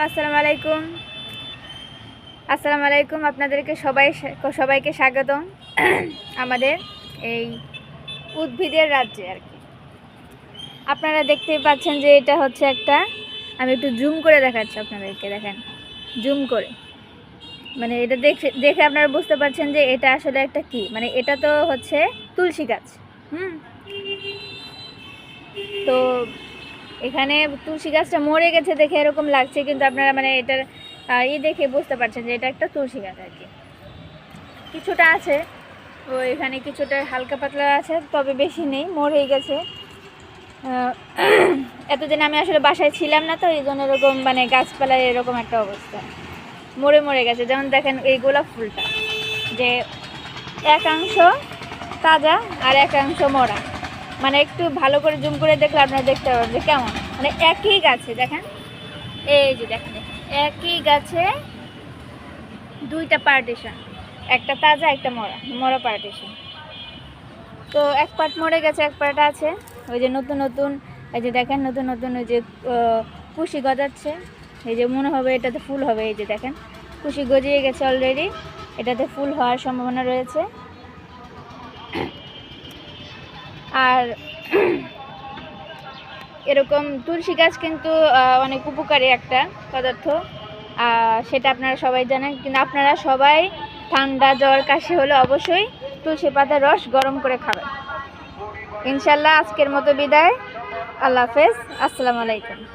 আসসালামু আলাইকুম। আসসালামু আলাইকুম, আপনাদেরকে সবাইকে স্বাগতম আমাদের এই উদ্ভিদের রাজ্যে আর কি। আপনারা দেখতেই পাচ্ছেন যে এটা হচ্ছে একটা, আমি একটু জুম করে দেখাচ্ছি আপনাদেরকে, দেখেন জুম করে, মানে এটা দেখে আপনারা বুঝতে পারছেন যে এটা আসলে একটা কি, মানে এটা তো হচ্ছে তুলসী গাছ। তো এখানে তুলসী গাছটা মরে গেছে দেখে এরকম লাগছে, কিন্তু আপনারা মানে এটার দেখে বুঝতে পারছেন যে এটা একটা তুলসী গাছ আর কি। কিছুটা আছে, ও এখানে কিছুটা হালকা পাতলা আছে, তবে বেশি নেই, মরেই গেছে। এতদিন আমি আসলে বাসায় ছিলাম না, তো এই জন্য এরকম মানে গাছপালায় এরকম একটা অবস্থা, মরে গেছে। যেমন দেখেন এই গোলাপ ফুলটা, যে একাংশ তাজা আর একাংশ মরা, মানে একটু ভালো করে জুম করে দেখলে আপনারা দেখতে পাবেন যে কেমন, মানে একই গাছে দেখেন, এই যে দেখেন একই গাছে দুইটা পার্টিশন, একটা তাজা একটা মরা পার্টিশন। তো এক পার্ট মরে গেছে, এক পার্ট আছে। ওই যে নতুন নতুন, এই যে দেখেন নতুন নতুন ওই যে কুশি গজাচ্ছে, এই যে মনে হবে এটাতে ফুল হবে। এই যে দেখেন কুশি গজিয়ে গেছে অলরেডি, এটাতে ফুল হওয়ার সম্ভাবনা রয়েছে। আর এরকম তুলসী গাছ কিন্তু অনেক উপকারী একটা পদার্থ, সেটা আপনারা সবাই জানেন। কিন্তু আপনারা সবাই ঠান্ডা জ্বর কাশি হলে অবশ্যই তুলসী পাতার রস গরম করে খাবেন। ইনশাল্লাহ আজকের মতো বিদায়, আল্লাহ হাফেজ, আসসালামু আলাইকুম।